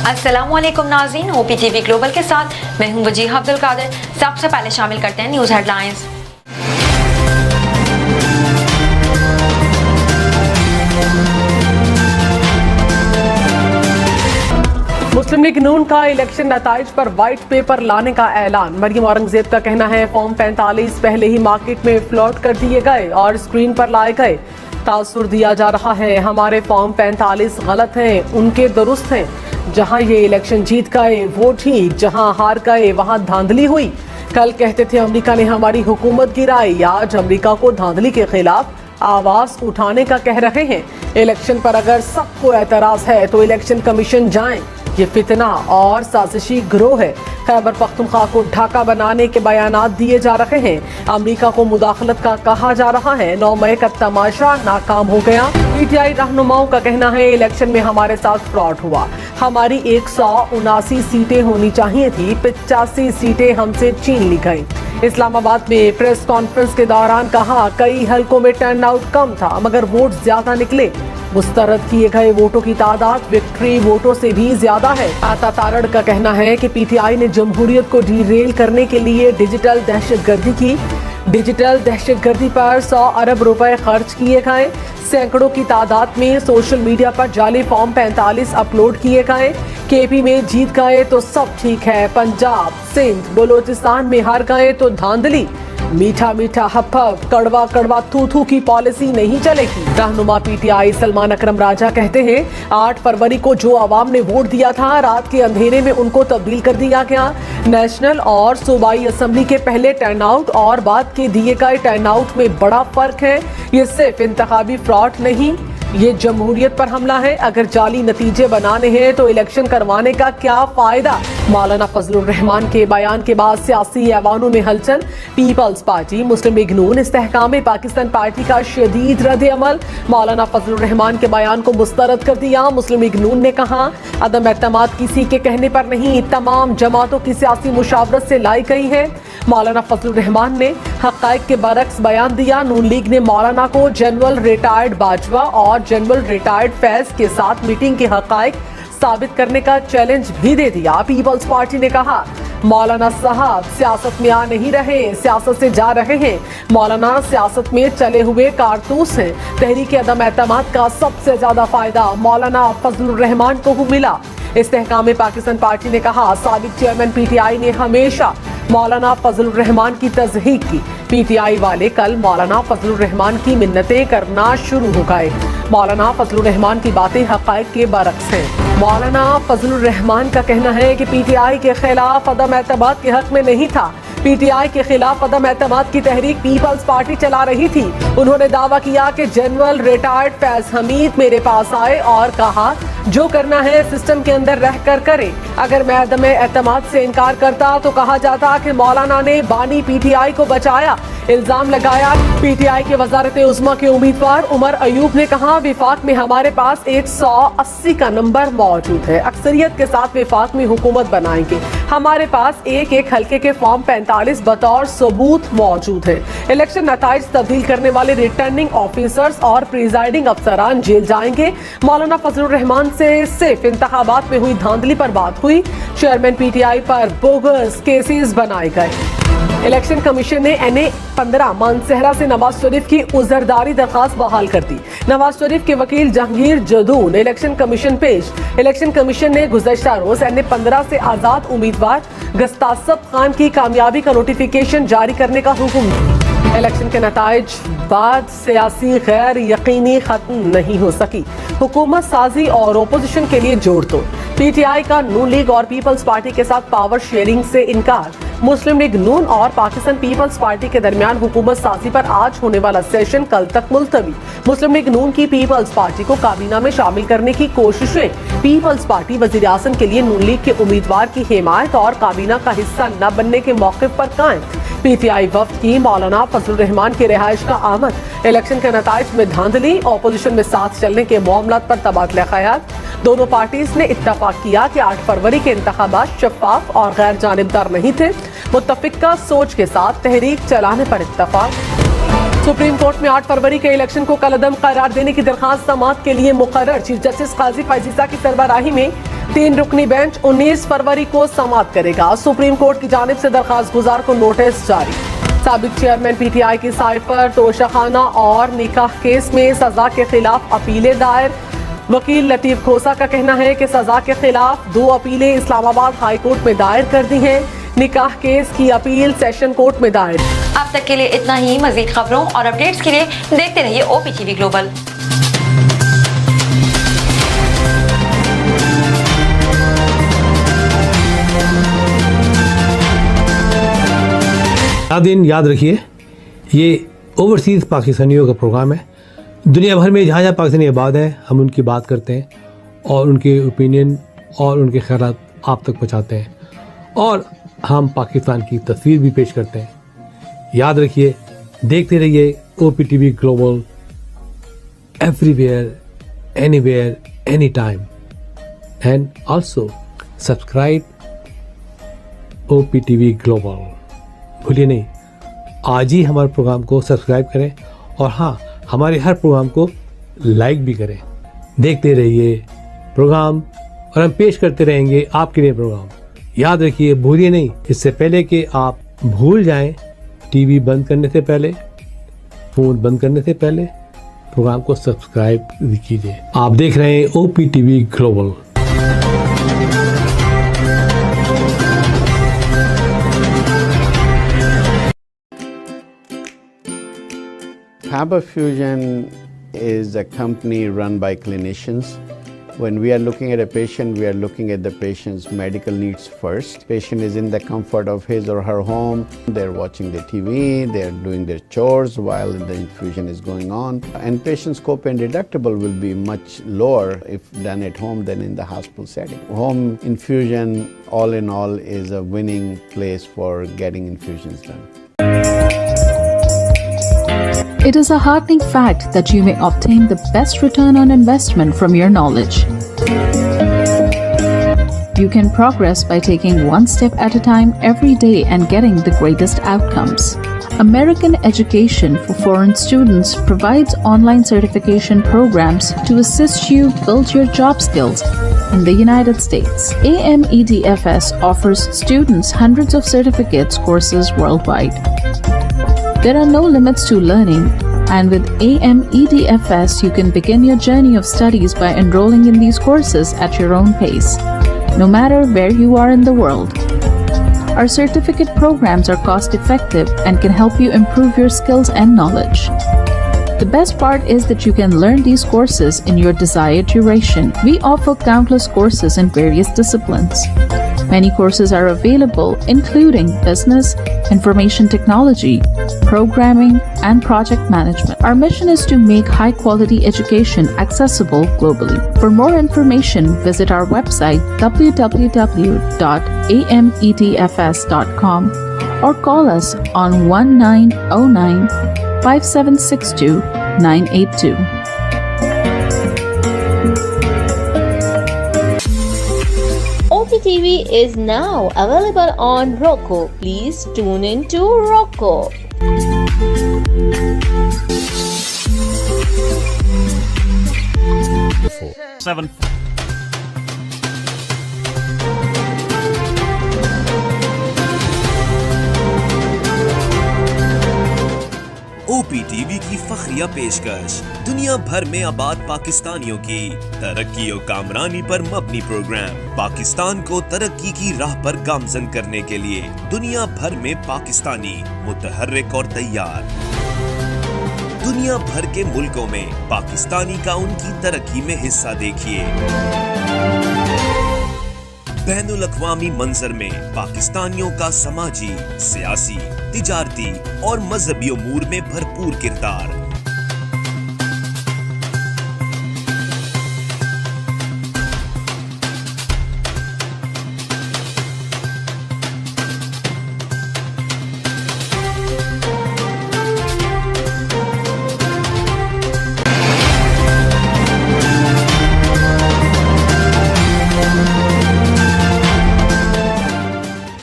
अस्सलामुअलैकुम नाज़रीन, OPTV global के साथ मैं हूं वजीह अब्दुल कादिर। सबसे पहले शामिल करते हैं न्यूज़ हेडलाइंस। मुस्लिम लीग नून का इलेक्शन नताइज पर व्हाइट पेपर लाने का ऐलान। मरियम औरंगजेब का कहना है फॉर्म 45 पहले ही मार्केट में फ्लोट कर दिए गए और स्क्रीन पर लाए गए। तासुर दिया जा रहा है हमारे फॉर्म 45 गलत हैं, उनके दुरुस्त हैं। जहां ये इलेक्शन जीत गए वो ठीक, जहां हार गए वहां धांधली हुई। कल कहते थे अमेरिका ने हमारी हुकूमत गिराई, आज अमेरिका को धांधली के खिलाफ आवाज उठाने का कह रहे हैं। इलेक्शन पर अगर सबको एतराज है तो इलेक्शन कमीशन जाएं। ये फितना और साजिशी गिरोह है। खैबर पख्तूनख्वा को ढाका बनाने के बयानात दिए जा रहे हैं। अमेरिका को मुदाखलत का कहा जा रहा है। 9 मई का तमाशा नाकाम हो गया। PTI रहनुमाओं का कहना है इलेक्शन में हमारे साथ फ्रॉड हुआ। हमारी 179 सीटें होनी चाहिए थी, 85 सीटें हमसे छीन ली गई। इस्लामाबाद में प्रेस कॉन्फ्रेंस के दौरान कहा कई हलकों में टर्न आउट कम था मगर वोट ज्यादा निकले। मुस्तरद किए गए वोटों की तादाद विक्ट्री वोटों से भी ज्यादा है। आता तारड़ का कहना है कि PTI ने जमहूरियत को डीरेल करने के लिए डिजिटल दहशतगर्दी की। डिजिटल दहशतगर्दी पर 100 अरब रुपए खर्च किए गए। सैकड़ों की तादाद में सोशल मीडिया पर जाली फॉर्म 45 अपलोड किए गए। KP में जीत गए तो सब ठीक है, पंजाब, सिंध, बलोचिस्तान में हार गए तो धांधली। मीठा मीठा हप हप, कड़वा कड़वा थू थू की पॉलिसी नहीं चलेगी। रहनुमा PTI सलमान अकरम राजा कहते हैं 8 फरवरी को जो आवाम ने वोट दिया था रात के अंधेरे में उनको तब्दील कर दिया गया। नेशनल और सूबाई असेंबली के पहले टर्नआउट और बाद के दिए गए टर्नआउट में बड़ा फर्क है। ये सिर्फ इंतखाबी फ्रॉड नहीं, ये जमहूरियत पर हमला है। अगर जाली नतीजे बनाने हैं तो इलेक्शन करवाने का क्या फायदा। मौलाना फजलुर रहमान के बयान के बाद सियासी ऐवानों में हलचल। पीपल्स पार्टी, मुस्लिम लीग नून, इस्तेहकाम पाकिस्तान पार्टी का शदीद रद्द अमल। मौलाना फजलुर रहमान के बयान को मुस्तरद कर दिया। मुस्लिम लीग नून ने कहा अदम एतमाद किसी के कहने पर नहीं, तमाम जमातों की सियासी मुशावरत से लाई गई है। मौलाना फजलुर रहमान ने हक़ाइक़ के बरक्स बयान दिया। नून लीग ने मौलाना को जनरल रिटायर्ड बाजवा और जनरल रिटायर्ड फैज के साथ मीटिंग के हक़ाइक़ साबित करने का चैलेंज भी दे दिया। पीपल्स पार्टी ने कहा मौलाना साहब सियासत में आ नहीं रहे, सियासत से जा रहे हैं। मौलाना सियासत में चले हुए कारतूस हैं। तहरीक अदम एतमाद का सबसे ज्यादा फायदा मौलाना फजलुर रहमान को मिला। इस्तेहकाम पाकिस्तान पार्टी ने कहा साबिक चेयरमैन PTI ने हमेशा मौलाना फजलुर रहमान की तज़हीक की। PTI वाले कल मौलाना फजलुर रहमान की मिन्नतें करना शुरू हो गए। मौलाना फजलुर रहमान की बातें हक़ाइक़ के बरक्स हैं। मौलाना फजलुर रहमान का कहना है कि PTI के खिलाफ अदम एतमाद के हक में नहीं था। PTI के खिलाफ अदम एतमाद की तहरीक पीपल्स पार्टी चला रही थी। उन्होंने दावा किया कि जनरल रिटायर्ड फैज हमीद मेरे पास आए और कहा जो करना है सिस्टम के अंदर रह कर करे। अगर मैं अदम एतमाद से इनकार करता तो कहा जाता कि मौलाना ने बानी PTI को बचाया। इल्जाम लगाया PTI के वजारत उज़्मा के उम्मीदवार उमर अयूब ने कहा विफाक में हमारे पास 180 का नंबर मौजूद है, अक्सरियत के साथ विफाक में हुकूमत बनाएंगे। हमारे पास एक एक हल्के के फॉर्म 45 बतौर सबूत मौजूद है। इलेक्शन नताइज तब्दील करने वाले रिटर्निंग ऑफिसर्स और प्रिजाइडिंग अफसरान जेल जाएंगे। मौलाना फजलुर रहमान से सिर्फ इंतखाबात में हुई धांधली पर बात हुई। चेयरमैन PTI पर बोगस केसेस बनाए गए। इलेक्शन कमीशन ने NA 15 मानसहरा से नवाज शरीफ की उजरदारी दरखास्त बहाल कर दी। नवाज शरीफ के वकील जहांगीर जदून इलेक्शन कमीशन पेश। इलेक्शन कमीशन ने गुज़श्ता रोज NA 15 से आजाद उम्मीदवार गस्तासब खान की कामयाबी का नोटिफिकेशन जारी करने का हुक्म दिया। इलेक्शन के नताइज बाद सियासी गैर यकीनी खत्म नहीं हो सकी। हुकूमत साजी और ओपोजिशन के लिए जोड़ तोड़। PTI का नून लीग और पीपल्स पार्टी के साथ पावर शेयरिंग से इनकार। मुस्लिम लीग नून और पाकिस्तान पीपल्स पार्टी के दरमियान हुकूमत साजी पर आज होने वाला सेशन कल तक मुलतवी। मुस्लिम लीग नून की पीपल्स पार्टी को काबीना में शामिल करने की कोशिशें। पीपल्स पार्टी वजीर आज़म के लिए नून लीग के उम्मीदवार की हिमायत और काबीना का हिस्सा न बनने के मौक़िफ़ पर कायम। PTI वफ्द की मौलाना फजलुर रहमान की रिहाइश का आमद। इलेक्शन के नताइज में धांधली, ऑपोजिशन में साथ चलने के मामलात पर तबादला ख्याल। दोनों पार्टीज ने इत्तफाक किया कि 8 फरवरी के इंतखाबात शफाफ और गैर जानिबदार नहीं थे। मुत्तफिका सोच के साथ तहरीक चलाने पर इत्तफाक। सुप्रीम कोर्ट में 8 फरवरी के इलेक्शन को कलअदम करार देने की दरखास्त समाअत के लिए मुकर्रर। चीफ जस्टिस काजी फायजीसा की सरबराही में 3 रुकनी बेंच 19 फरवरी को समाअत करेगा। सुप्रीम कोर्ट की जानिब से दरखास्त गुजार को नोटिस जारी। साबिक चेयरमैन पीटीआई की साइट पर तोशाखाना और निकाह केस में सजा के खिलाफ अपीलें दायर। वकील लतीफ खोसा का कहना है कि सजा के खिलाफ 2 अपीलें इस्लामाबाद हाई कोर्ट में दायर कर दी हैं। निकाह केस की अपील सेशन कोर्ट में दायर। अब तक के लिए इतना ही। मजीद खबरों और अपडेट्स के लिए देखते रहिए ओपीटीवी ग्लोबल। दिन याद रखिए, ये ओवरसीज़ पाकिस्तानियों का प्रोग्राम है। दुनिया भर में जहाँ जहाँ पाकिस्तानी आबाद हैं, हम उनकी बात करते हैं और उनके ओपिनियन और उनके ख्यालात आप तक पहुँचाते हैं और हम पाकिस्तान की तस्वीर भी पेश करते हैं। याद रखिए, देखते रहिए OPTV global, everywhere, anywhere, any time, and also subscribe OPTV global. भूलिए नहीं, आज ही हमारे प्रोग्राम को सब्सक्राइब करें और हाँ, हमारे हर प्रोग्राम को लाइक भी करें। देखते रहिए प्रोग्राम और हम पेश करते रहेंगे आपके लिए प्रोग्राम। याद रखिए, भूलिए नहीं, इससे पहले कि आप भूल जाएं, टीवी बंद करने से पहले, फ़ोन बंद करने से पहले प्रोग्राम को सब्सक्राइब भी कीजिए। आप देख रहे हैं ओपीटीवी global. Faber Fusion is a company run by clinicians. When we are looking at a patient, we are looking at the patient's medical needs first. Patient is in the comfort of his or her home. They're watching the TV, they're doing their chores while the infusion is going on. And patient's copay and deductible will be much lower if done at home than in the hospital setting. Home infusion, all in all, is a winning place for getting infusions done. It is a heartening fact that you may obtain the best return on investment from your knowledge. You can progress by taking one step at a time every day and getting the greatest outcomes. American Education for Foreign Students provides online certification programs to assist you build your job skills in the United States. AMEDFS offers students hundreds of certificates courses worldwide. There are no limits to learning, and with AMEDFS, you can begin your journey of studies by enrolling in these courses at your own pace, no matter where you are in the world. Our certificate programs are cost-effective and can help you improve your skills and knowledge. The best part is that you can learn these courses in your desired duration. We offer countless courses in various disciplines. Many courses are available, including business, information technology, programming, and project management. Our mission is to make high-quality education accessible globally. For more information, visit our website www.amedfs.com or call us on 1909-5762-982. OPTV is now available on Roku. Please tune in to Roku. ओपीटीवी की फखरिया पेशकश दुनिया भर में आबाद पाकिस्तानियों की तरक्की और कामरानी पर मबनी प्रोग्राम। पाकिस्तान को तरक्की की राह पर गामजन करने के लिए दुनिया भर में पाकिस्तानी मुतहर्रिक और तैयार। दुनिया भर के मुल्कों में पाकिस्तानी का उनकी तरक्की में हिस्सा देखिए। बैनुल अक़वामी मंजर में पाकिस्तानियों का समाजी, सियासी, तिजारती और मजहबी उमूर में भरपूर किरदार।